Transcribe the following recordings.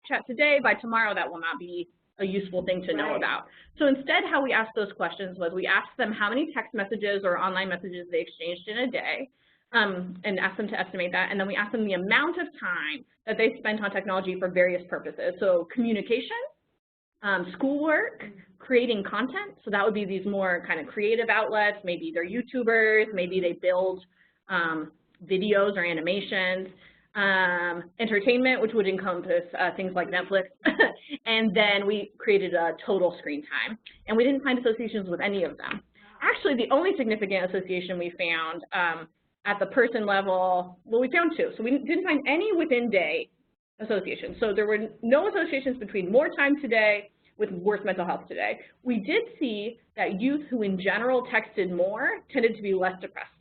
chat today, by tomorrow that will not be a useful thing to know about. So instead, how we asked those questions was we asked them how many text messages or online messages they exchanged in a day, and asked them to estimate that, and then we asked them the amount of time that they spent on technology for various purposes. So communication, schoolwork, creating content, so that would be these more kind of creative outlets, maybe they're YouTubers, maybe they build videos or animations, entertainment, which would encompass things like Netflix, and then we created a total screen time, and we didn't find associations with any of them. Actually, the only significant association we found at the person level, well, we found two, so we didn't find any within day associations. So there were no associations between more time today with worse mental health today. We did see that youth who in general texted more tended to be less depressed.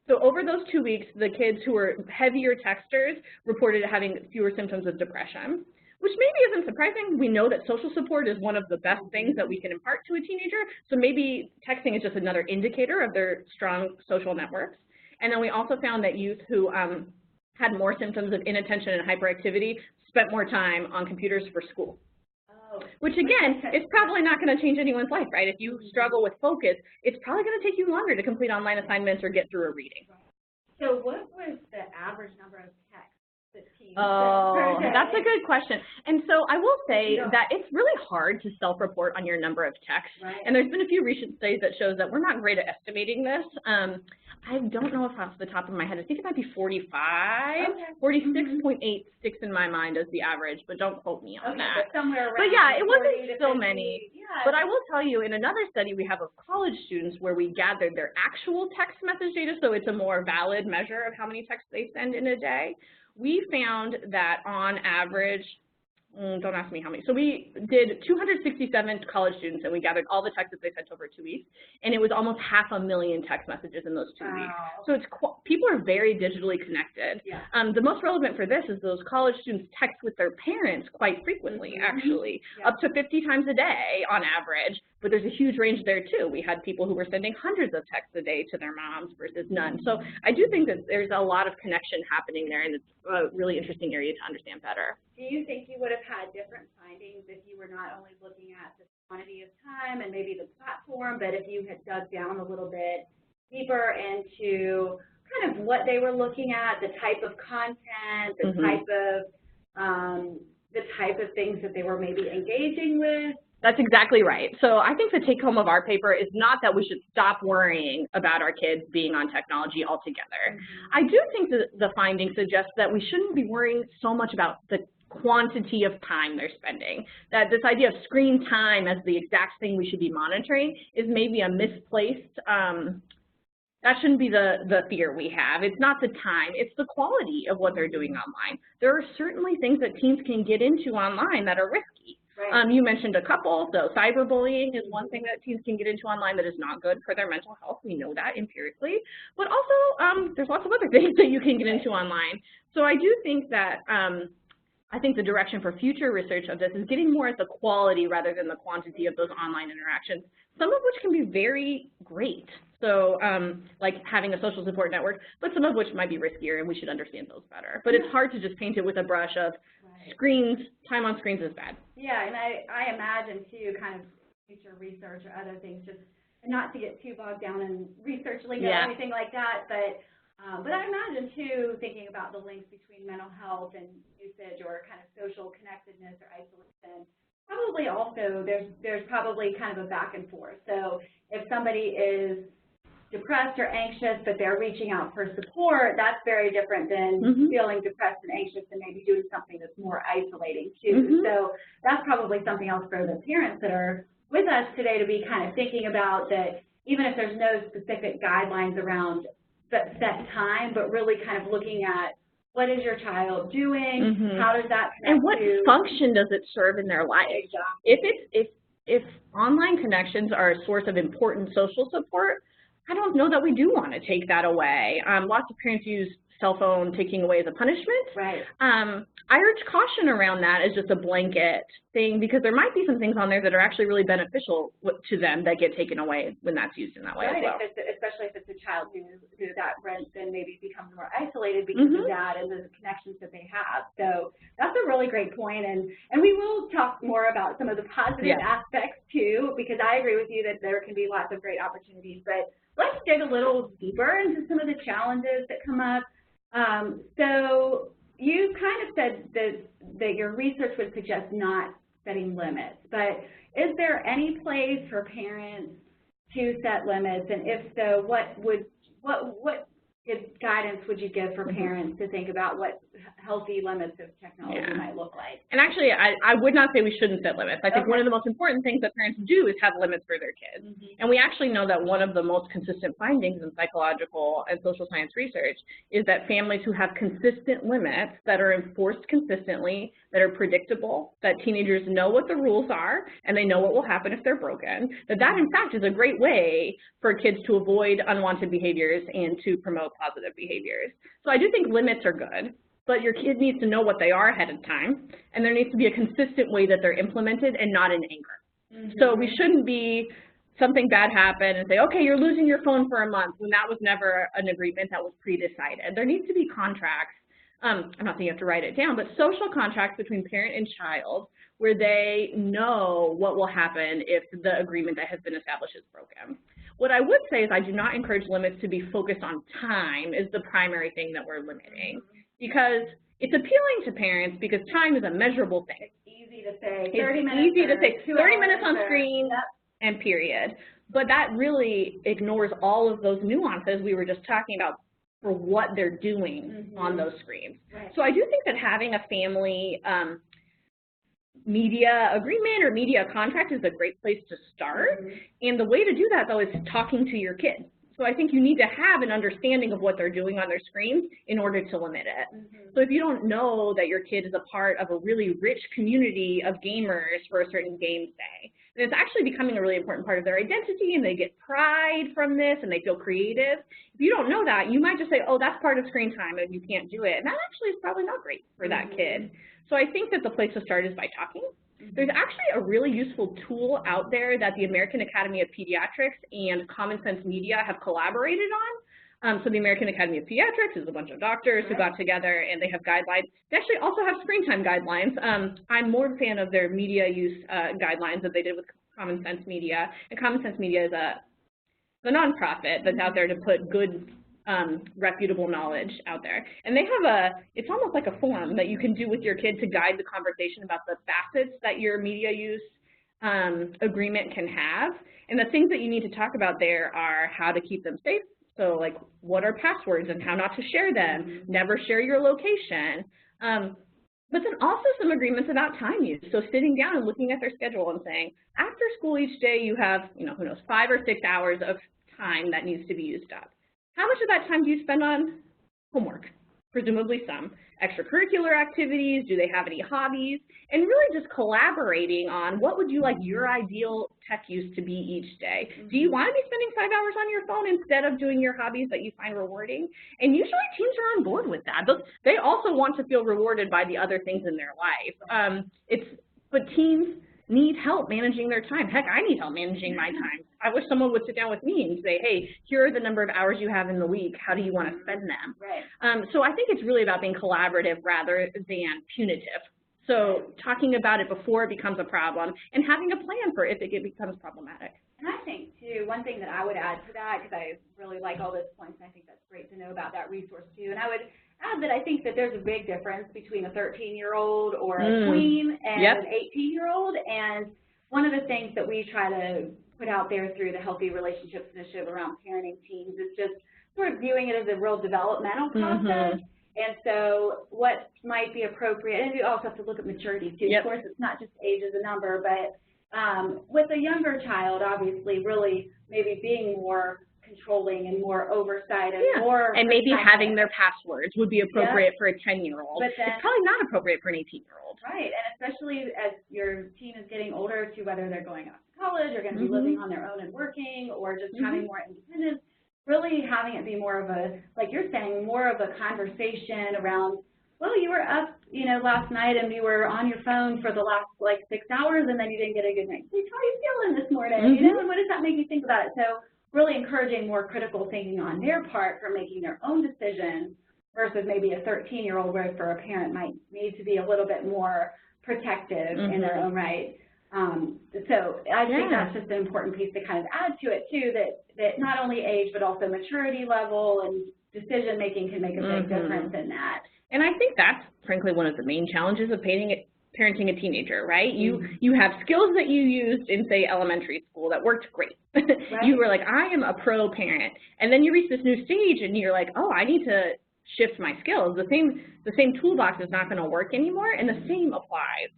So over those 2 weeks, the kids who were heavier texters reported having fewer symptoms of depression, which maybe isn't surprising. We know that social support is one of the best things that we can impart to a teenager, so maybe texting is just another indicator of their strong social networks. And then we also found that youth who had more symptoms of inattention and hyperactivity spent more time on computers for school. Which again, is probably not going to change anyone's life, right? If you struggle with focus, it's probably going to take you longer to complete online assignments or get through a reading. So what was the average number of texts that teens that's a good question. And so I will say that it's really hard to self-report on your number of texts. And there's been a few recent studies that shows that we're not great at estimating this. I don't know if off the top of my head, I think it might be 45, 46.8 sticks in my mind as the average, but don't quote me on that. But yeah, it wasn't so many. But I will tell you, in another study we have of college students where we gathered their actual text message data, so it's a more valid measure of how many texts they send in a day. We found that on average, don't ask me how many. So we did 267 college students, and we gathered all the texts that they sent over 2 weeks, and it was almost 500,000 text messages in those 2 weeks. So it's people are very digitally connected. The most relevant for this is those college students text with their parents quite frequently, actually, up to 50 times a day on average. But there's a huge range there too. We had people who were sending hundreds of texts a day to their moms versus none. So I do think that there's a lot of connection happening there, and it's a really interesting area to understand better. Do you think you would have had different findings if you were not only looking at the quantity of time and maybe the platform, but if you had dug down a little bit deeper into kind of what they were looking at, the type of content, the type of things that they were maybe engaging with? That's exactly right. So I think the take home of our paper is not that we should stop worrying about our kids being on technology altogether. I do think that the findings suggest that we shouldn't be worrying so much about the quantity of time they're spending. That this idea of screen time as the exact thing we should be monitoring is maybe a misplaced, that shouldn't be the fear we have. It's not the time, it's the quality of what they're doing online. There are certainly things that teens can get into online that are risky. You mentioned a couple, so cyberbullying is one thing that teens can get into online that is not good for their mental health. We know that empirically. But also, there's lots of other things that you can get into online. So I do think that I think the direction for future research of this is getting more at the quality rather than the quantity of those online interactions, some of which can be very great. So like having a social support network, but some of which might be riskier, and we should understand those better. But it's hard to just paint it with a brush of screens, time on screens is bad. Yeah, and I imagine too, kind of future research or other things, just not to get too bogged down in research lingo or anything like that, but I imagine too, thinking about the links between mental health and usage or kind of social connectedness or isolation. Probably also there's probably kind of a back and forth. So if somebody is depressed or anxious, but they're reaching out for support, that's very different than feeling depressed and anxious and maybe doing something that's more isolating too. So that's probably something else for the parents that are with us today to be kind of thinking about, that even if there's no specific guidelines around set time, but really kind of looking at what is your child doing, how does that connect and what function does it serve in their life? If online connections are a source of important social support, I don't know that we do want to take that away. Lots of parents use cell phone taking away as a punishment. Right. I urge caution around that as just a blanket thing, because there might be some things on there that are actually really beneficial to them that get taken away when that's used in that way as well. Especially if it's a child who that then maybe becomes more isolated because of that and the connections that they have. So that's a really great point, and we will talk more about some of the positive aspects too, because I agree with you that there can be lots of great opportunities. But let's dig a little deeper into some of the challenges that come up. So you kind of said that your research would suggest not setting limits, but is there any place for parents to set limits? And if so, what guidance would you give for parents to think about what healthy limits of technology might look like? And actually, I would not say we shouldn't set limits. I think one of the most important things that parents do is have limits for their kids. And we actually know that one of the most consistent findings in psychological and social science research is that families who have consistent limits that are enforced consistently, that are predictable, that teenagers know what the rules are and they know what will happen if they're broken, that in fact is a great way for kids to avoid unwanted behaviors and to promote positive behaviors. So I do think limits are good, but your kid needs to know what they are ahead of time, and there needs to be a consistent way that they're implemented and not in anger. So we shouldn't be something bad happen and say, okay, you're losing your phone for a month, when that was never an agreement that was pre-decided. There needs to be contracts. I'm not saying you have to write it down, but social contracts between parent and child where they know what will happen if the agreement that has been established is broken. What I would say is I do not encourage limits to be focused on time is the primary thing that we're limiting, because it's appealing to parents because time is a measurable thing. It's easy to say 30 minutes. It's easy to say 30 minutes on screen and period. But that really ignores all of those nuances we were just talking about for what they're doing on those screens. Right. So I do think that having a family media agreement or media contract is a great place to start. And the way to do that, though, is talking to your kid. So I think you need to have an understanding of what they're doing on their screens in order to limit it. So if you don't know that your kid is a part of a really rich community of gamers for a certain games day, then it's actually becoming a really important part of their identity, and they get pride from this and they feel creative. If you don't know that, you might just say, oh, that's part of screen time and you can't do it. And that actually is probably not great for that kid. So I think that the place to start is by talking. There's actually a really useful tool out there that the American Academy of Pediatrics and Common Sense Media have collaborated on. So the American Academy of Pediatrics is a bunch of doctors who got together, and they have guidelines. They actually also have screen time guidelines. I'm more a fan of their media use guidelines that they did with Common Sense Media. And Common Sense Media is a nonprofit that's out there to put good reputable knowledge out there. And they have it's almost like a forum that you can do with your kid to guide the conversation about the facets that your media use agreement can have. And the things that you need to talk about there are how to keep them safe. So like, what are passwords and how not to share them, never share your location. But then also some agreements about time use. So sitting down and looking at their schedule and saying, after school each day you have, who knows, 5 or 6 hours of time that needs to be used up. How much of that time do you spend on homework? Presumably some. Extracurricular activities, do they have any hobbies? And really just collaborating on what would you like your ideal tech use to be each day. Do you want to be spending 5 hours on your phone instead of doing your hobbies that you find rewarding? And usually teens are on board with that. They also want to feel rewarded by the other things in their life. But teens need help managing their time. Heck, I need help managing my time. I wish someone would sit down with me and say, hey, here are the number of hours you have in the week. How do you want to spend them? So I think it's really about being collaborative rather than punitive. So talking about it before it becomes a problem and having a plan for if it becomes problematic. And I think, too, one thing that I would add to that, because I really like all those points, and I think that's great to know about that resource, too, and I would add that I think that there's a big difference between a 13-year-old or a tween and an 18-year-old, and one of the things that we try to put out there through the Healthy Relationships Initiative around parenting teens is just sort of viewing it as a real developmental process. And so what might be appropriate, and you also have to look at maturity, too. Of course, it's not just age as a number, but with a younger child, obviously, really maybe being more controlling and more oversight and more and maybe having their passwords would be appropriate for a 10-year-old. It's probably not appropriate for an 18-year-old. Right, and especially as your teen is getting older, to whether they're going off to college or going to be living on their own and working or just having more independence, really having it be more of a, like you're saying, more of a conversation around, well, you were up, you know, last night and you were on your phone for the last, like, 6 hours and then you didn't get a good night's sleep. How are you feeling this morning? You know, and what does that make you think about it? So really encouraging more critical thinking on their part for making their own decisions versus maybe a 13-year-old where for a parent might need to be a little bit more protective in their own right. So I think that's just an important piece to kind of add to it too, that not only age but also maturity level and decision making can make a big difference in that. And I think that's frankly one of the main challenges of parenting a teenager, right? You have skills that you used in, say, elementary school that worked great. Right. You were like, I am a pro parent, and then you reach this new stage and you're like, oh, I need to shift my skills. The same toolbox is not going to work anymore, and the same applies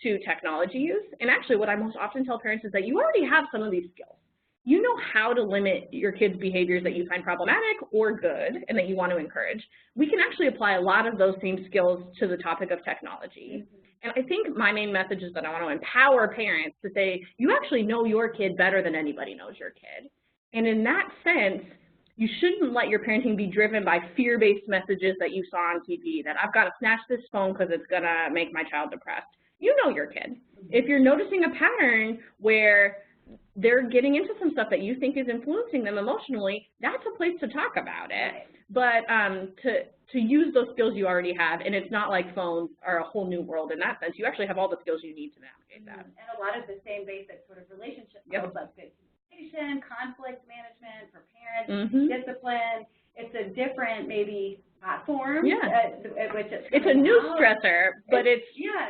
to technology use. And actually what I most often tell parents is that you already have some of these skills. You know how to limit your kids' behaviors that you find problematic or good and that you want to encourage. We can actually apply a lot of those same skills to the topic of technology. And I think my main message is that I want to empower parents to say, you actually know your kid better than anybody knows your kid. And in that sense, you shouldn't let your parenting be driven by fear-based messages that you saw on TV, that I've got to snatch this phone because it's going to make my child depressed. You know your kid. If you're noticing a pattern where they're getting into some stuff that you think is influencing them emotionally, that's a place to talk about it. But to use those skills you already have, and it's not like phones are a whole new world in that sense. You actually have all the skills you need to navigate that. And a lot of the same basic sort of relationship skills, like good communication, conflict management for parents, discipline. It's a different maybe platform at which it's a new stressor, but it's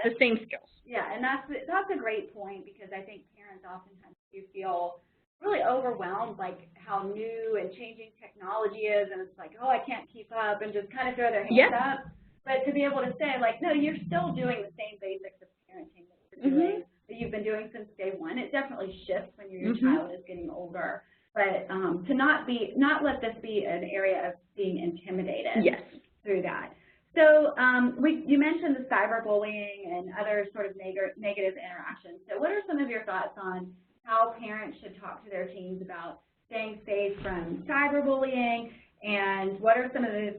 the same skills. Yeah, and that's a great point, because I think parents oftentimes do feel really overwhelmed, like how new and changing technology is, and it's like, oh, I can't keep up, and just kind of throw their hands up. But to be able to say, like, no, you're still doing the same basics of parenting that you're doing, that you've been doing since day one. It definitely shifts when your child is getting older. But to not let this be an area of being intimidated through that. So you mentioned the cyberbullying and other sort of negative interactions. So what are some of your thoughts on how parents should talk to their teens about staying safe from cyberbullying, and what are some of the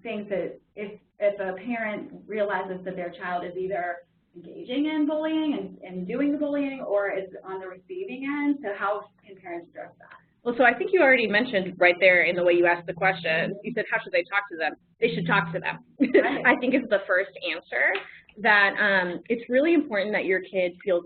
things that if a parent realizes that their child is either engaging in bullying and doing the bullying, or is on the receiving end, so how can parents address that? Well, so I think you already mentioned right there in the way you asked the question, you said, how should they talk to them? They should talk to them. Right. I think is the first answer, that it's really important that your kid feels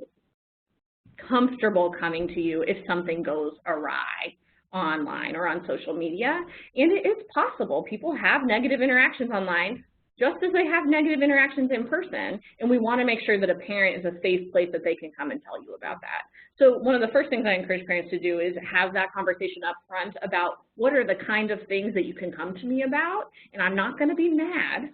comfortable coming to you if something goes awry online or on social media. And it's possible. People have negative interactions online just as they have negative interactions in person, and we want to make sure that a parent is a safe place that they can come and tell you about that. So one of the first things I encourage parents to do is have that conversation up front about what are the kind of things that you can come to me about, and I'm not going to be mad,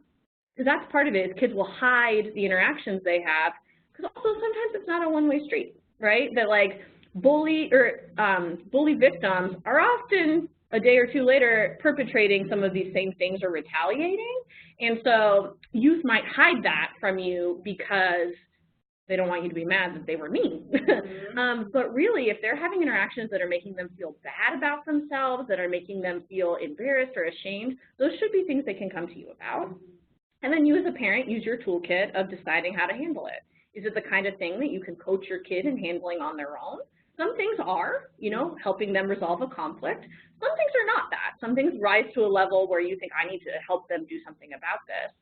because that's part of it, is kids will hide the interactions they have, because also sometimes it's not a one-way street, right? That like bully victims are often a day or two later perpetrating some of these same things or retaliating. And so youth might hide that from you because they don't want you to be mad that they were mean. But really, if they're having interactions that are making them feel bad about themselves, that are making them feel embarrassed or ashamed, those should be things they can come to you about. And then you as a parent use your toolkit of deciding how to handle it. Is it the kind of thing that you can coach your kid in handling on their own? Some things are, you know, helping them resolve a conflict. Some things are not that. Some things rise to a level where you think, I need to help them do something about this.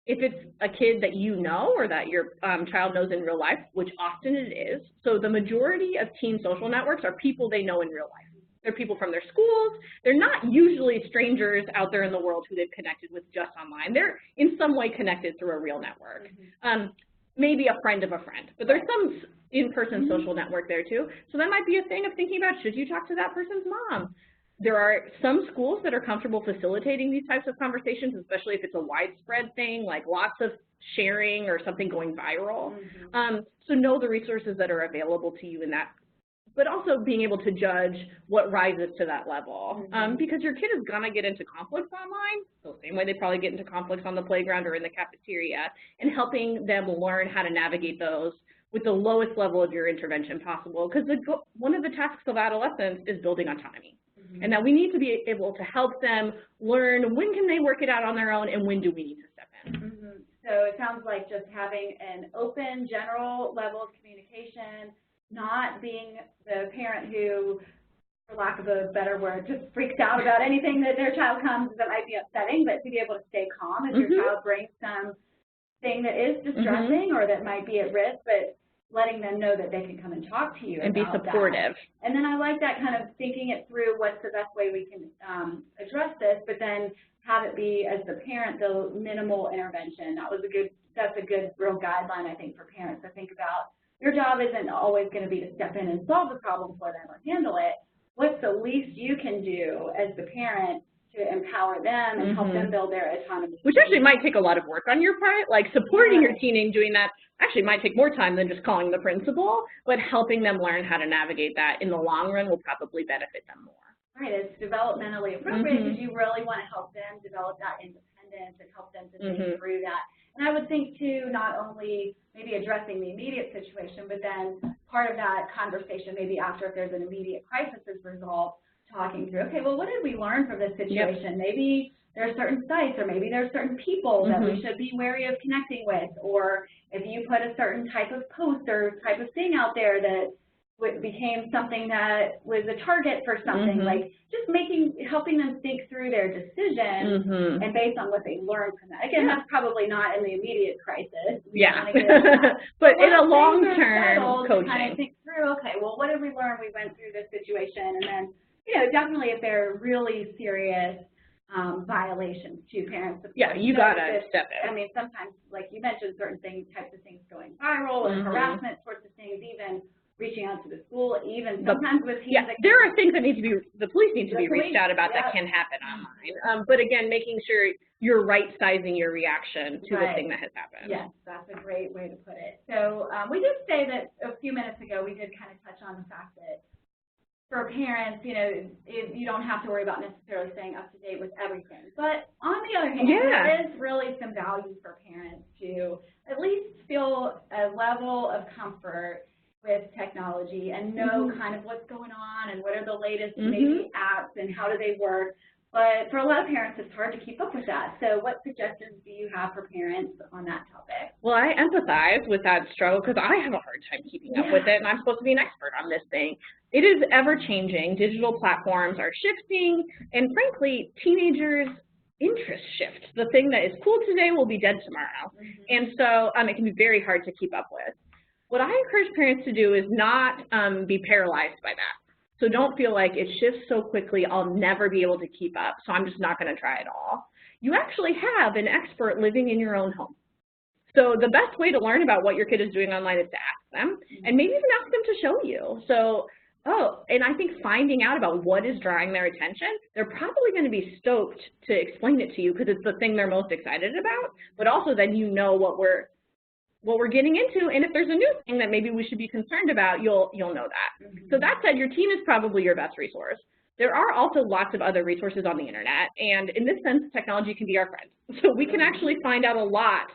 If it's a kid that you know or that your child knows in real life, which often it is, so the majority of teen social networks are people they know in real life. They're people from their schools. They're not usually strangers out there in the world who they've connected with just online. They're in some way connected through a real network. Maybe a friend of a friend, but there's some in-person social network there too. So that might be a thing of thinking about, should you talk to that person's mom? There are some schools that are comfortable facilitating these types of conversations, especially if it's a widespread thing, like lots of sharing or something going viral. So know the resources that are available to you in that, but also being able to judge what rises to that level. Because your kid is gonna get into conflicts online, the same way they probably get into conflicts on the playground or in the cafeteria, and helping them learn how to navigate those with the lowest level of your intervention possible. Because one of the tasks of adolescence is building autonomy. and that we need to be able to help them learn when can they work it out on their own and when do we need to step in. So it sounds like just having an open, general level of communication, not being the parent who, for lack of a better word, just freaks out about anything that their child comes that might be upsetting, but to be able to stay calm if your child brings something that is distressing or that might be at risk, but letting them know that they can come and talk to you and be supportive. That. And then I like that kind of thinking it through, what's the best way we can address this, but then have it be, as the parent, the minimal intervention. That's a good real guideline, I think, for parents to think about. Your job isn't always going to be to step in and solve the problem for them or handle it. What's the least you can do as the parent to empower them and help them build their autonomy? Which actually might take a lot of work on your part. Like supporting your teen in doing that actually might take more time than just calling the principal, but helping them learn how to navigate that in the long run will probably benefit them more. Right, it's developmentally appropriate because you really want to help them develop that independence and help them to think through that. And I would think, too, not only maybe addressing the immediate situation, but then part of that conversation, maybe after if there's an immediate crisis is resolved, talking through, okay, well, what did we learn from this situation? Maybe there are certain sites or maybe there are certain people that we should be wary of connecting with, or if you put a certain type of post or type of thing out there that became something that was a target for something, like just helping them think through their decision and based on what they learned from that. Again, that's probably not in the immediate crisis. But in a long-term coaching. Kind of think through, okay, well, what did we learn? We went through this situation, and then, you know, definitely if they're really serious violations to parents. You gotta step in. I mean, sometimes, like you mentioned, certain types of things going viral or harassment sorts of things, even reaching out to the school, even sometimes with teens. There are things that need to be, the police need to be reached out about that can happen online. But again, making sure you're right-sizing your reaction to the thing that has happened. Yes, that's a great way to put it. So we did say that a few minutes ago, we did kind of touch on the fact that for parents, you know, you don't have to worry about necessarily staying up to date with everything. But on the other hand, there is really some value for parents to at least feel a level of comfort with technology and know kind of what's going on and what are the latest maybe apps and how do they work. But for a lot of parents, it's hard to keep up with that. So what suggestions do you have for parents on that topic? Well, I empathize with that struggle because I have a hard time keeping up with it, and I'm supposed to be an expert on this thing. It is ever-changing. Digital platforms are shifting, and frankly, teenagers' interests shift. The thing that is cool today will be dead tomorrow. And so it can be very hard to keep up with. What I encourage parents to do is not be paralyzed by that. So don't feel like it shifts so quickly, I'll never be able to keep up, so I'm just not going to try at all. You actually have an expert living in your own home. So the best way to learn about what your kid is doing online is to ask them, and maybe even ask them to show you. So, and I think finding out about what is drawing their attention, they're probably going to be stoked to explain it to you because it's the thing they're most excited about, but also then you know what we're getting into, and if there's a new thing that maybe we should be concerned about, you'll know that. So that said, your teen is probably your best resource. There are also lots of other resources on the internet, and in this sense, technology can be our friend. So we can actually find out a lot.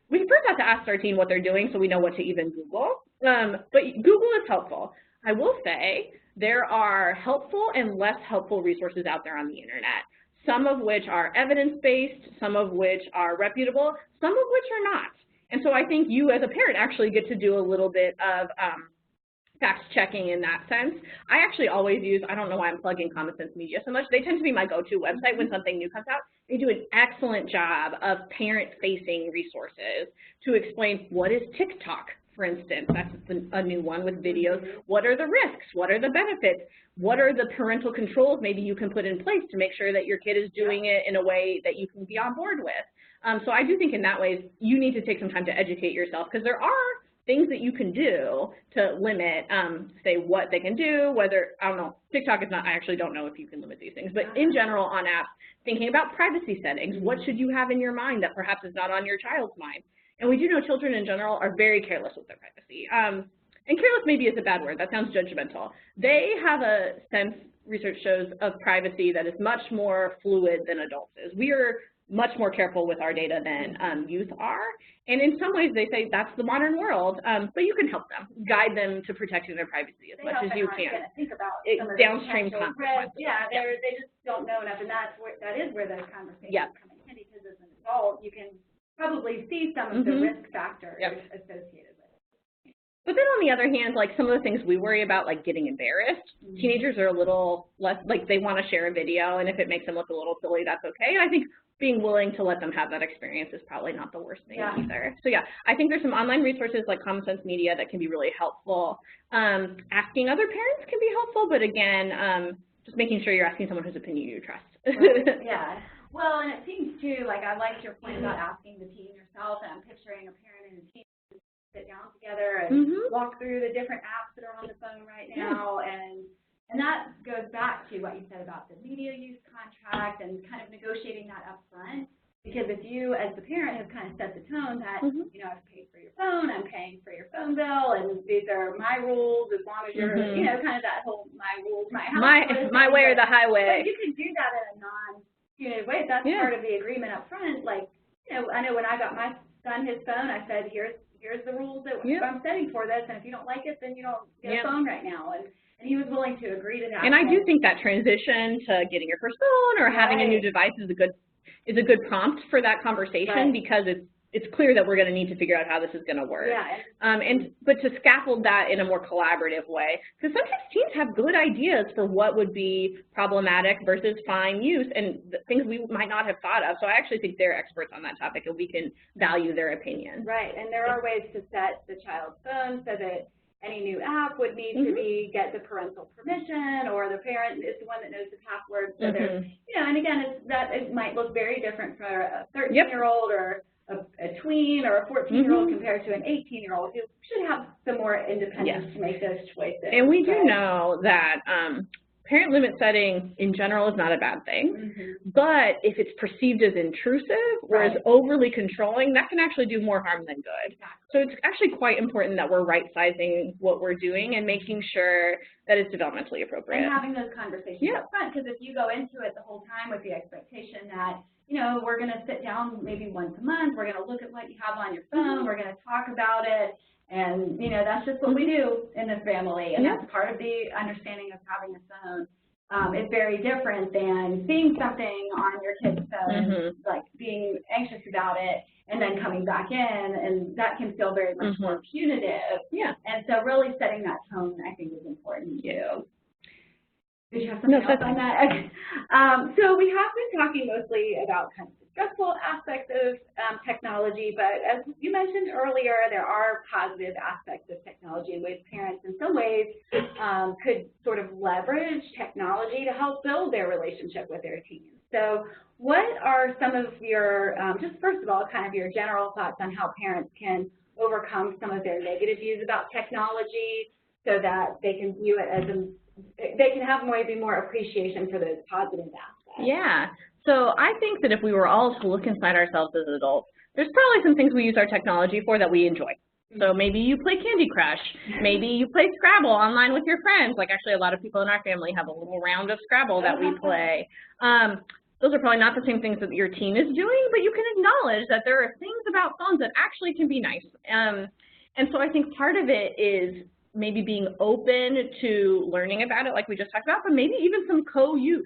We first have to ask our teen what they're doing so we know what to even Google, but Google is helpful. I will say there are helpful and less helpful resources out there on the internet, some of which are evidence-based, some of which are reputable, some of which are not. And so I think you as a parent actually get to do a little bit of fact-checking in that sense. I actually always use, I don't know why I'm plugging Common Sense Media so much, they tend to be my go-to website when something new comes out. They do an excellent job of parent-facing resources to explain what is TikTok, for instance. That's a new one with videos. What are the risks? What are the benefits? What are the parental controls maybe you can put in place to make sure that your kid is doing it in a way that you can be on board with? So I do think in that way you need to take some time to educate yourself because there are things that you can do to limit, say, what they can do, whether, I don't know, TikTok is not, I actually don't know if you can limit these things, but in general on apps, thinking about privacy settings, what should you have in your mind that perhaps is not on your child's mind? And we do know children in general are very careless with their privacy. And careless maybe is a bad word, that sounds judgmental. They have a sense, research shows, of privacy that is much more fluid than adults is. We are much more careful with our data than youth are. And in some ways, they say that's the modern world, but you can help them, guide them to protecting their privacy as much as you can. Think about downstream consequences. Yeah, they just don't know enough, and that is where those conversations come in handy, because as an adult, you can probably see some of the risk factors associated with it. But then on the other hand, like some of the things we worry about, like getting embarrassed, teenagers are a little less, like they want to share a video, and if it makes them look a little silly, that's okay. And I think being willing to let them have that experience is probably not the worst thing either. So yeah, I think there's some online resources like Common Sense Media that can be really helpful. Asking other parents can be helpful, but again, just making sure you're asking someone whose opinion you trust. Yeah. Well, and it seems too, like I liked your point about asking the teen yourself, and I'm picturing a parent and a teen sit down together and walk through the different apps that are on the phone right now, and that goes back to what you said about the media use contract and kind of negotiating that up front, because if you as the parent have kind of set the tone that, you know, I've paid for your phone, I'm paying for your phone bill, and these are my rules as long as you're, you know, kind of that whole my rules, my house. My way or the highway. But you can do that in a non-punitive way. That's part of the agreement up front. Like, you know, I know when I got my son his phone, I said, here's the rules that I'm setting for this, and if you don't like it, then you don't get a phone right now. And he was willing to agree to that. And I do think that transition to getting your first phone or having a new device is a good prompt for that conversation, because it's clear that we're going to need to figure out how this is going to work. But to scaffold that in a more collaborative way, because sometimes teens have good ideas for what would be problematic versus fine use, and things we might not have thought of. So I actually think they're experts on that topic, and we can value their opinion. Right, and there are ways to set the child's phone so that any new app would need to get the parental permission, or the parent is the one that knows the password. So there's, you know, and again, it might look very different for a 13-year-old or a tween or a 14-year-old compared to an 18-year-old who should have some more independence to make those choices. And we do know that parent limit setting in general is not a bad thing, but if it's perceived as intrusive or as overly controlling, that can actually do more harm than good. So it's actually quite important that we're right-sizing what we're doing and making sure that it's developmentally appropriate. And having those conversations up front, because if you go into it the whole time with the expectation that, you know, we're going to sit down maybe once a month, we're going to look at what you have on your phone, we're going to talk about it, and, you know, that's just what we do in the family, and that's part of the understanding of having a phone. It's very different than seeing something on your kid's phone, like being anxious about it, and then coming back in, and that can feel very much more punitive. And so really setting that tone, I think, is important too. Did you have something else on that? So we have been talking mostly about kind of the stressful aspects of technology, but as you mentioned earlier, there are positive aspects of technology in ways parents in some ways could sort of leverage technology to help build their relationship with their teens. So what are some of your, just first of all, kind of your general thoughts on how parents can overcome some of their negative views about technology so that they can view it as they can have maybe more appreciation for those positive aspects? Yeah. So I think that if we were all to look inside ourselves as adults, there's probably some things we use our technology for that we enjoy. So maybe you play Candy Crush. Maybe you play Scrabble online with your friends. Like actually a lot of people in our family have a little round of Scrabble that we play. Those are probably not the same things that your teen is doing, but you can acknowledge that there are things about phones that actually can be nice. And so I think part of it is maybe being open to learning about it like we just talked about, but maybe even some co-use.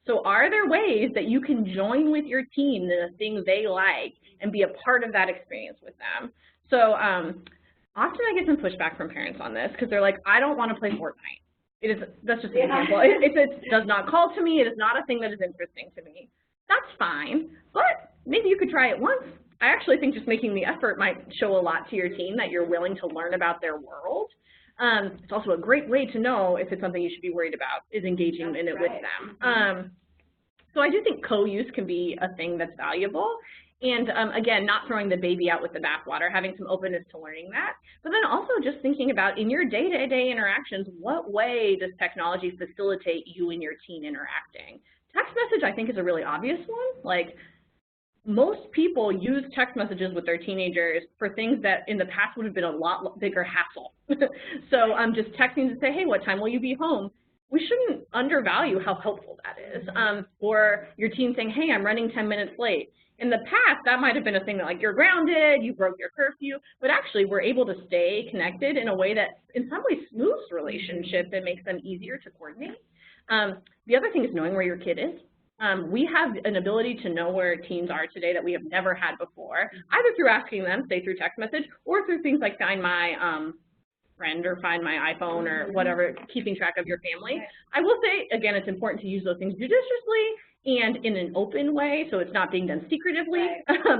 So are there ways that you can join with your teen in the things they like and be a part of that experience with them? So often I get some pushback from parents on this because they're like, I don't want to play Fortnite. That's just an example. If it does not call to me, it is not a thing that is interesting to me. That's fine, but maybe you could try it once. I actually think just making the effort might show a lot to your teen that you're willing to learn about their world. It's also a great way to know if it's something you should be worried about, is engaging in it with them. So I do think co-use can be a thing that's valuable. And again, not throwing the baby out with the bathwater, having some openness to learning that. But then also just thinking about in your day-to-day interactions, what way does technology facilitate you and your teen interacting? Text message, I think, is a really obvious one. Like, most people use text messages with their teenagers for things that in the past would have been a lot bigger hassle. So just texting to say, hey, what time will you be home? we shouldn't undervalue how helpful that is. Or your teen saying, hey, I'm running 10 minutes late. In the past, that might have been a thing that, like, you're grounded, you broke your curfew, but actually we're able to stay connected in a way that in some ways smooths relationships and makes them easier to coordinate. The other thing is knowing where your kid is. We have an ability to know where teens are today that we have never had before, either through asking them, say through text message, or through things like Find My Friend or Find My iPhone or whatever, keeping track of your family. I will say, again, it's important to use those things judiciously and in an open way, so it's not being done secretively.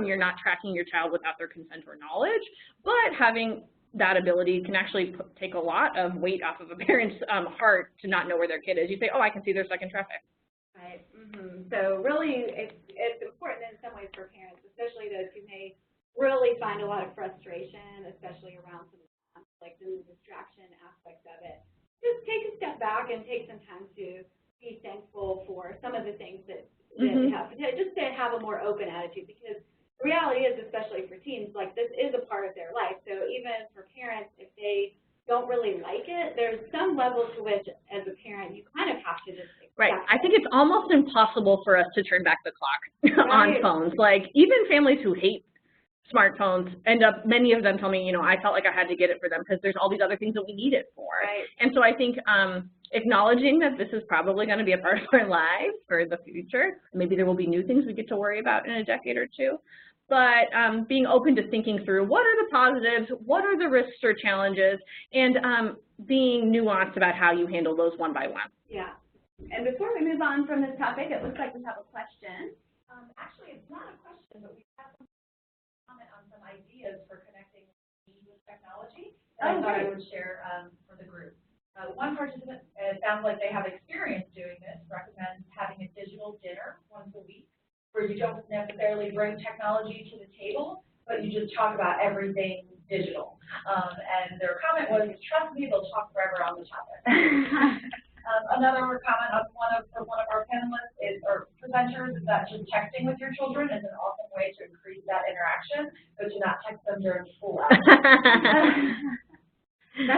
You're not tracking your child without their consent or knowledge, but having that ability can actually take a lot of weight off of a parent's heart to not know where their kid is. You say, oh, I can see they're stuck in traffic. Right. So really, it's important in some ways for parents, especially those who may really find a lot of frustration, especially around some of the conflict and the distraction aspects of it. Just take a step back and take some time to be thankful for some of the things that they have, just to have a more open attitude, because the reality is, especially for teens, like, this is a part of their life. So even for parents, if they don't really like it, there's some level to which, as a parent, you kind of have to just accept Right. I think it's almost impossible for us to turn back the clock on phones. Like, even families who hate smartphones end up, many of them tell me, you know, I felt like I had to get it for them because there's all these other things that we need it for. And so I think acknowledging that this is probably going to be a part of our lives for the future. Maybe there will be new things we get to worry about in a decade or two. But being open to thinking through what are the positives, what are the risks or challenges, and being nuanced about how you handle those one by one. Yeah. And before we move on from this topic, it looks like we have a question. Actually, it's not a question, but we have some comment on some ideas for connecting with technology that I thought I would share for the group. One participant, it sounds like they have experience doing this, recommends having a digital dinner once a week, where you don't necessarily bring technology to the table, but you just talk about everything digital. And their comment was, trust me, they'll talk forever on the topic. Another comment on one of our panelists or presenters is that just texting with your children is an awesome way to increase that interaction, but to not text them during school hours.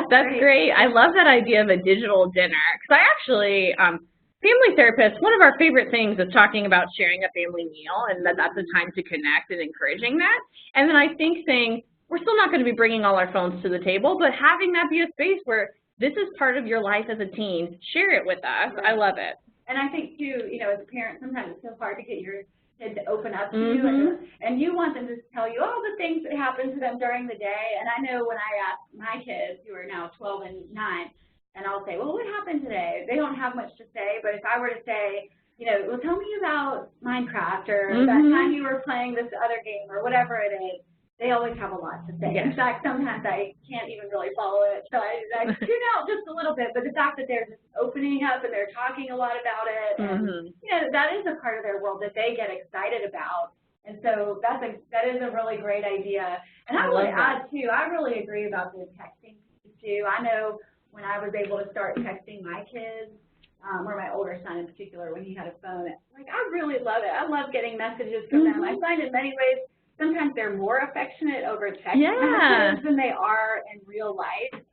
That's great. I love that idea of a digital dinner, because I actually, family therapists, one of our favorite things is talking about sharing a family meal, and that's a time to connect and encouraging that. And then I think saying, we're still not going to be bringing all our phones to the table, but having that be a space where this is part of your life as a teen, share it with us. I love it. And I think, too, you know, as a parent, sometimes it's so hard to get your kid to open up to you, and you want them to tell you all the things that happen to them during the day. And I know when I ask my kids, who are now 12 and 9, and I'll say, well, what happened today? They don't have much to say, but if I were to say, you know, well, tell me about Minecraft or that time you were playing this other game or whatever it is, they always have a lot to say. In fact, sometimes I can't even really follow it, so I tune out just a little bit. But the fact that they're just opening up and they're talking a lot about it, and you know, that is a part of their world that they get excited about. And so that is a really great idea. And I would add too, I really agree about the texting piece too. I know when I was able to start texting my kids, or my older son in particular, when he had a phone, like, I really love it. I love getting messages from them. I find in many ways, sometimes they're more affectionate over text messages than they are in real life,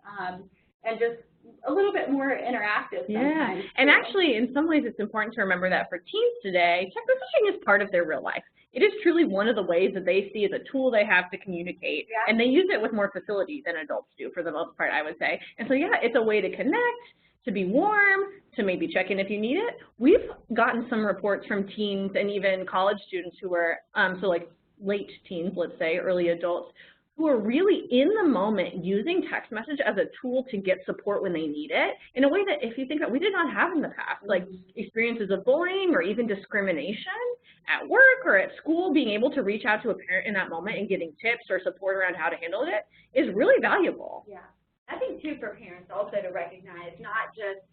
and just a little bit more interactive sometimes. And actually, in some ways, it's important to remember that for teens today, text messaging is part of their real life. It is truly one of the ways that they see as a tool they have to communicate, and they use it with more facility than adults do for the most part, I would say. And so, it's a way to connect, to be warm, to maybe check in if you need it. We've gotten some reports from teens and even college students who are, so like late teens, let's say, early adults, who are really in the moment using text message as a tool to get support when they need it in a way that, if you think that we did not have in the past, like experiences of bullying or even discrimination at work or at school, being able to reach out to a parent in that moment and getting tips or support around how to handle it is really valuable. Yeah. I think, too, for parents also to recognize not just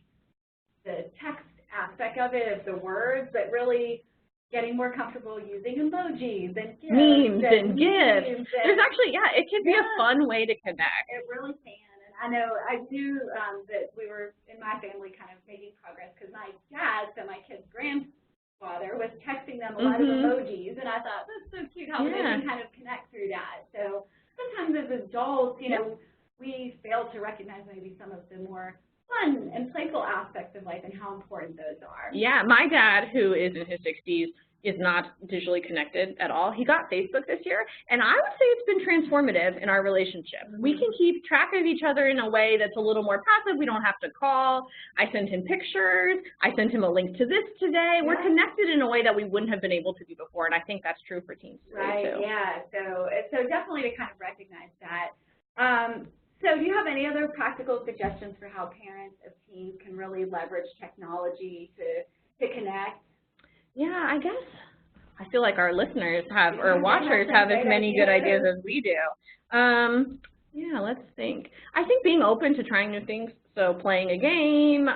the text aspect of it, of the words, but really getting more comfortable using emojis and gifs memes and gifs. There's actually, it can be a fun way to connect. It really can. And I know I do that we were, in my family, kind of making progress because my dad, so my kid's grandfather, was texting them a lot of emojis. And I thought, that's so cute how they can kind of connect through that. So sometimes as adults, you know, we fail to recognize maybe some of the more fun and playful aspects of life and how important those are. Yeah, my dad, who is in his 60s, is not digitally connected at all. He got Facebook this year, and I would say it's been transformative in our relationship. We can keep track of each other in a way that's a little more passive. We don't have to call. I send him pictures. I sent him a link to this today. We're connected in a way that we wouldn't have been able to be before, and I think that's true for teens today, too. Yeah, so definitely to kind of recognize that. So do you have any other practical suggestions for how parents of teens can really leverage technology to connect? Yeah, I guess I feel like our listeners have, or watchers have as many good ideas as we do. Yeah, let's think. I think being open to trying new things, so playing a game,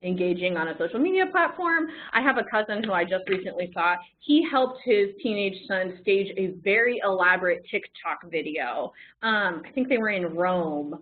engaging on a social media platform. I have a cousin who I just recently saw. He helped his teenage son stage a very elaborate TikTok video. I think they were in Rome,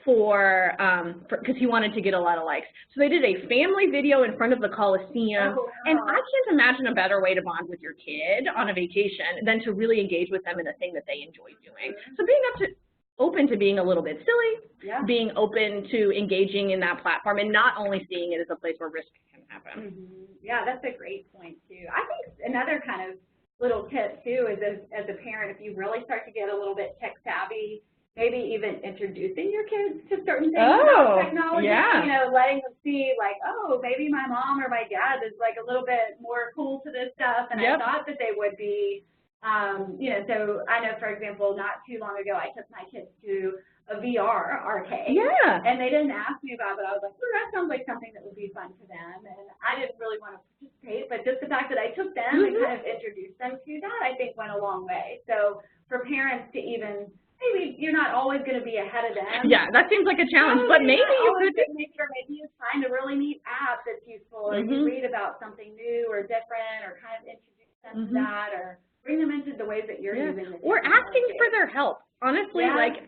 because he wanted to get a lot of likes. So they did a family video in front of the Coliseum, and I can't imagine a better way to bond with your kid on a vacation than to really engage with them in a thing that they enjoy doing. So being open to being a little bit silly, being open to engaging in that platform, and not only seeing it as a place where risk can happen. Yeah, that's a great point, too. I think another kind of little tip, too, is as a parent, if you really start to get a little bit tech savvy, maybe even introducing your kids to certain things about technology, you know, letting them see like, oh, maybe my mom or my dad is like a little bit more cool to this stuff, and I thought that they would be, you know, so I know, for example, not too long ago, I took my kids to a VR arcade, and they didn't ask me about it, but I was like, oh, that sounds like something that would be fun for them, and I didn't really want to participate, but just the fact that I took them and kind of introduced them to that, I think went a long way. So for parents to even, maybe you're not always going to be ahead of them. Yeah, that seems like a challenge, but maybe you could. Or maybe you find a really neat app that's useful, or you read about something new or different, or kind of introduce them to that, or bring them into the ways that you're using it. Or asking for their help. Honestly, like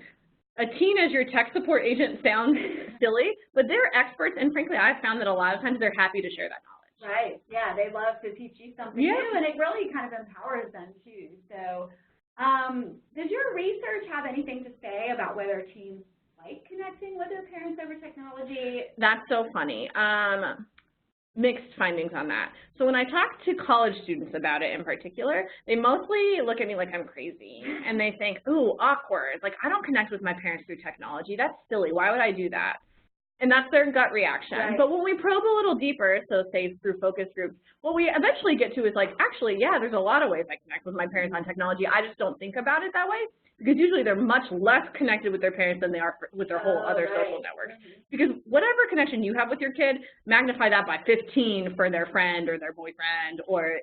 a teen as your tech support agent sounds silly, but they're experts, and frankly, I've found that a lot of times they're happy to share that knowledge. Right, yeah, they love to teach you something new, and it really kind of empowers them too. So, does your research have anything to say about whether teens like connecting with their parents over technology? That's so funny. Mixed findings on that. So when I talk to college students about it in particular, they mostly look at me like I'm crazy, and they think, ooh, awkward. Like, I don't connect with my parents through technology. That's silly. Why would I do that? And that's their gut reaction. But when we probe a little deeper, so say through focus groups, what we eventually get to is like, actually, yeah, there's a lot of ways I connect with my parents on technology. I just don't think about it that way, because usually they're much less connected with their parents than they are with their whole other social networks. Because whatever connection you have with your kid, magnify that by 15 for their friend or their boyfriend or,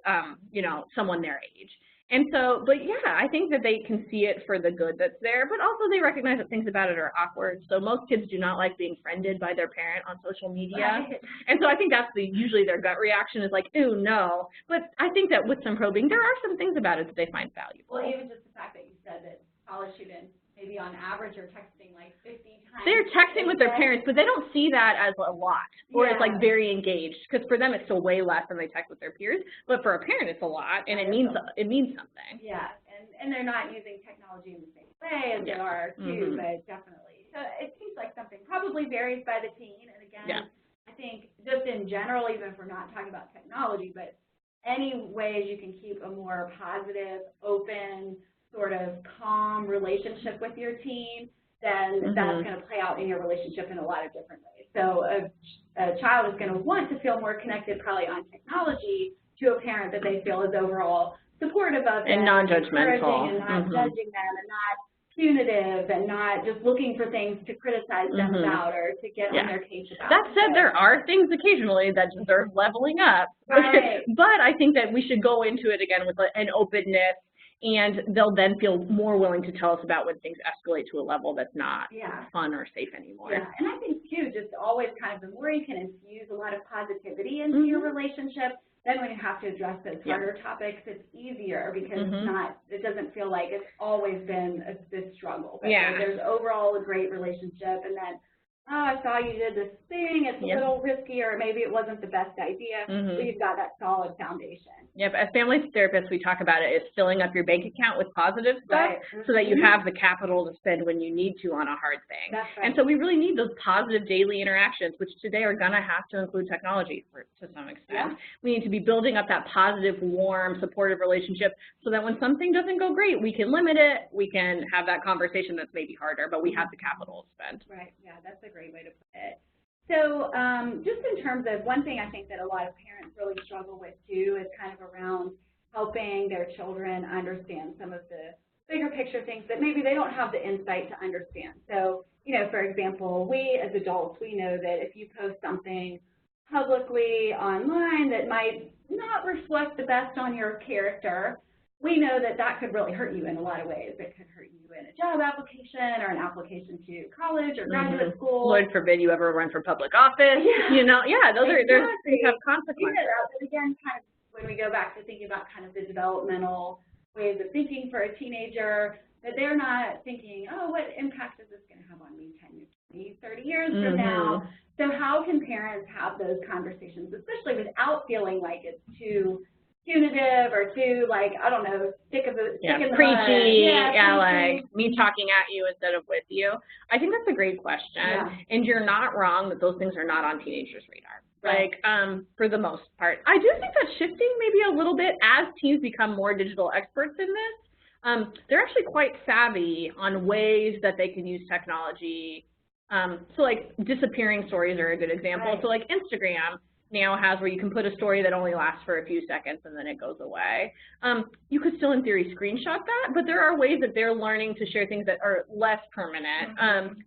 you know, someone their age. And so, but yeah, I think that they can see it for the good that's there, but also they recognize that things about it are awkward. So most kids do not like being friended by their parent on social media. And so I think that's usually their gut reaction is like, ooh, no. But I think that with some probing, there are some things about it that they find valuable. Well, even just the fact that you said that college students, maybe on average, are texting like 50 times. They're texting with their parents, but they don't see that as a lot, or it's like very engaged, because for them it's still way less than they text with their peers. But for a parent, it's a lot, and it means something. Yeah, and they're not using technology in the same way as they are too, but definitely. So it seems like something probably varies by the teen, and again, I think just in general, even if we're not talking about technology, but any ways you can keep a more positive, open, sort of calm relationship with your teen, then that's going to play out in your relationship in a lot of different ways. So a child is going to want to feel more connected probably on technology to a parent that they feel is overall supportive of them. And non-judgmental. And not judging them, and not punitive, and not just looking for things to criticize them about or to get on their case about. That said, there are things occasionally that deserve leveling up. But I think that we should go into it again with an openness, and they'll then feel more willing to tell us about when things escalate to a level that's not fun or safe anymore. Yeah, and I think, too, just always kind of the more you can infuse a lot of positivity into your relationship, then when you have to address those harder topics, it's easier because it doesn't feel like it's always been this struggle. But there's overall a great relationship, and then oh, I saw you did this thing, it's a little risky, or maybe it wasn't the best idea, so you've got that solid foundation. Yep, as family therapists, we talk about it as filling up your bank account with positive stuff so that you have the capital to spend when you need to on a hard thing. That's right. And so we really need those positive daily interactions, which today are going to have to include technology to some extent. We need to be building up that positive, warm, supportive relationship so that when something doesn't go great, we can limit it, we can have that conversation that's maybe harder, but we have the capital to spend. Right, yeah, that's a great way to put it. So just in terms of one thing I think that a lot of parents really struggle with too is kind of around helping their children understand some of the bigger picture things that maybe they don't have the insight to understand. So, you know, for example, we as adults, we know that if you post something publicly online that might not reflect the best on your character, we know that that could really hurt you in a lot of ways. It could hurt you in a job application or an application to college or graduate school. Lord forbid you ever run for public office. You know, those are, they have consequences. But again, kind of when we go back to thinking about kind of the developmental ways of thinking for a teenager, that they're not thinking, oh, what impact is this going to have on me 10, 20, 30 years from now? So how can parents have those conversations, especially without feeling like it's too punitive or too, like, I don't know, stick in the preachy, preachy. like me talking at you instead of with you? I think that's a great question, and you're not wrong that those things are not on teenagers' radar. Like, for the most part. I do think that's shifting maybe a little bit as teens become more digital experts in this. They're actually quite savvy on ways that they can use technology. So like disappearing stories are a good example. So like Instagram now has where you can put a story that only lasts for a few seconds and then it goes away. You could still in theory screenshot that, but there are ways that they're learning to share things that are less permanent.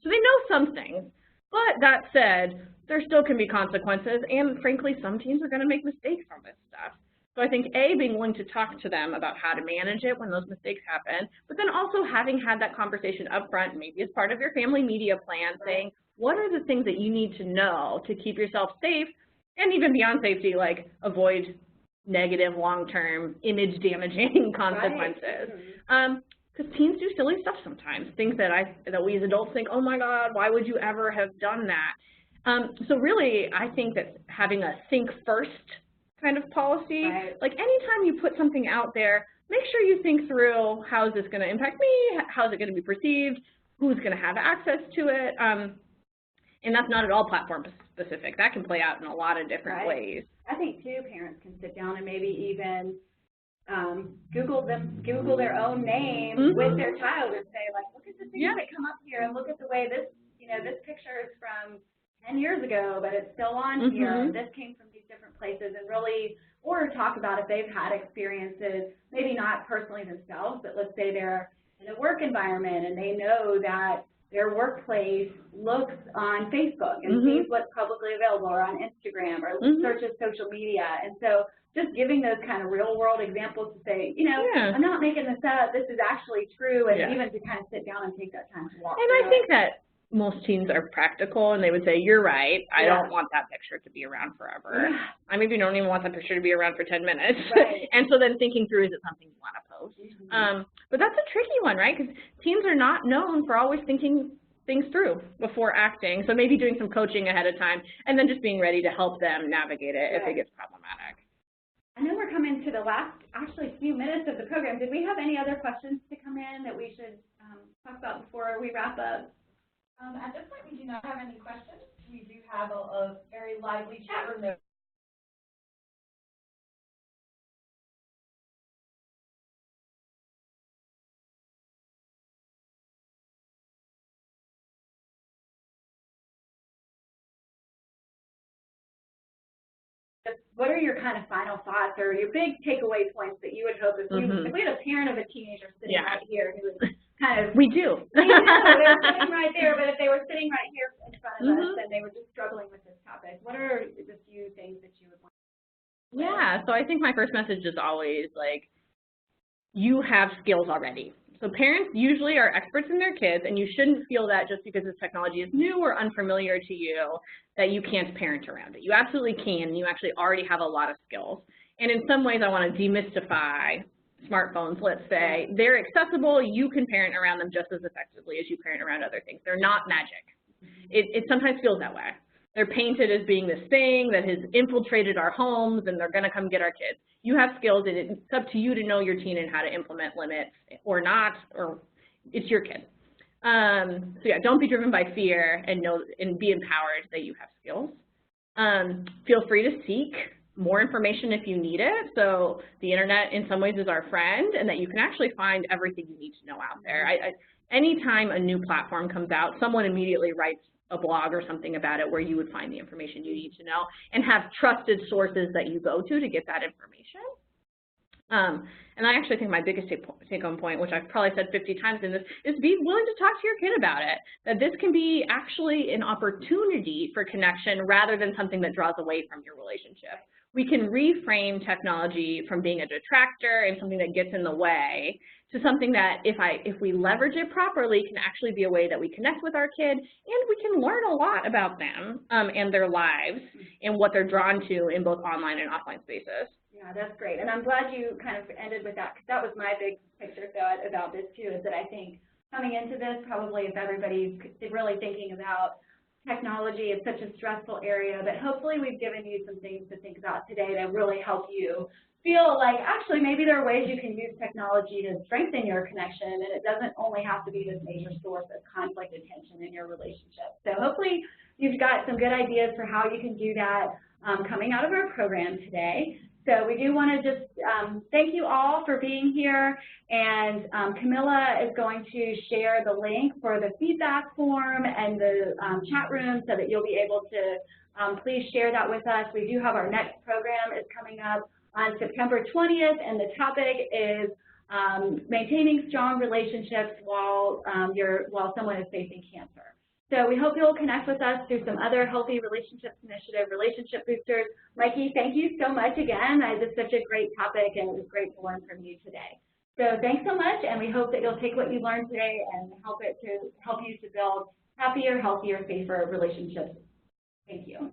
So they know some things, but that said, there still can be consequences, and frankly, some teens are going to make mistakes on this stuff. So I think A, being willing to talk to them about how to manage it when those mistakes happen, but then also having had that conversation up front, maybe as part of your family media plan, saying, what are the things that you need to know to keep yourself safe, and even beyond safety, like avoid negative long-term image-damaging consequences. Because teens do silly stuff sometimes, things that we as adults think, oh my God, why would you ever have done that? So really, I think that having a think first kind of policy, like anytime you put something out there, make sure you think through, how is this going to impact me? How is it going to be perceived? Who's going to have access to it? And that's not at all platform specific. That can play out in a lot of different ways. I think too, parents can sit down and maybe even Google their own name with their child and say, like, look at the things that come up here, and look at the way this, this picture is from 10 years ago, but it's still on here, and this came from these different places, and really, or talk about if they've had experiences, maybe not personally themselves, but let's say they're in a work environment and they know that their workplace looks on Facebook and sees what's publicly available, or on Instagram, or searches social media. And so just giving those kind of real world examples to say, I'm not making this up, this is actually true, and even to kind of sit down and take that time to walk through I think that most teens are practical, and they would say, you're right, I don't want that picture to be around forever. I maybe don't even want that picture to be around for 10 minutes. And so then thinking through, is it something you want to post? But that's a tricky one, right? Because teens are not known for always thinking things through before acting. So maybe doing some coaching ahead of time, and then just being ready to help them navigate it if it gets problematic. And then we're coming to the last, actually, few minutes of the program. Did we have any other questions to come in that we should talk about before we wrap up? At this point, we do not have any questions. We do have a very lively chat room there. What are your kind of final thoughts or your big takeaway points that you would hope if we had a parent of a teenager sitting right here who was kind of... We do. We know, they're sitting right there, but if they were sitting right here in front of us and they were just struggling with this topic, what are the few things that you would want? So I think my first message is always, like, you have skills already. So parents usually are experts in their kids, and you shouldn't feel that just because this technology is new or unfamiliar to you that you can't parent around it. You absolutely can, and you actually already have a lot of skills. And in some ways, I want to demystify smartphones, let's say. They're accessible. You can parent around them just as effectively as you parent around other things. They're not magic. it sometimes feels that way. They're painted as being this thing that has infiltrated our homes and they're going to come get our kids. You have skills, and it's up to you to know your teen and how to implement limits or not, or it's your kid. So yeah, don't be driven by fear, and be empowered that you have skills. Feel free to seek more information if you need it. So the internet in some ways is our friend, and that you can actually find everything you need to know out there. Anytime a new platform comes out, someone immediately writes a blog or something about it where you would find the information you need to know and have trusted sources that you go to get that information. And I actually think my biggest take-home point, which I've probably said 50 times in this, is be willing to talk to your kid about it, that this can be actually an opportunity for connection rather than something that draws away from your relationship. We can reframe technology from being a detractor and something that gets in the way to something that, if we leverage it properly, can actually be a way that we connect with our kid, and we can learn a lot about them and their lives and what they're drawn to in both online and offline spaces. Yeah, that's great. And I'm glad you kind of ended with that, because that was my big picture thought about this too, is that I think coming into this, probably if everybody's really thinking about technology, it's such a stressful area, but hopefully we've given you some things to think about today that really help you feel like actually maybe there are ways you can use technology to strengthen your connection, and it doesn't only have to be this major source of conflict and tension in your relationship. So hopefully you've got some good ideas for how you can do that coming out of our program today. So we do want to just thank you all for being here, and Camilla is going to share the link for the feedback form and the chat room so that you'll be able to please share that with us. We do have our next program is coming up on September 20th, and the topic is maintaining strong relationships while someone is facing cancer. So we hope you'll connect with us through some other Healthy Relationships Initiative relationship boosters. Mikey, thank you so much again. This is such a great topic, and it was great to learn from you today. So thanks so much, and we hope that you'll take what you learned today and help you to build happier, healthier, safer relationships. Thank you.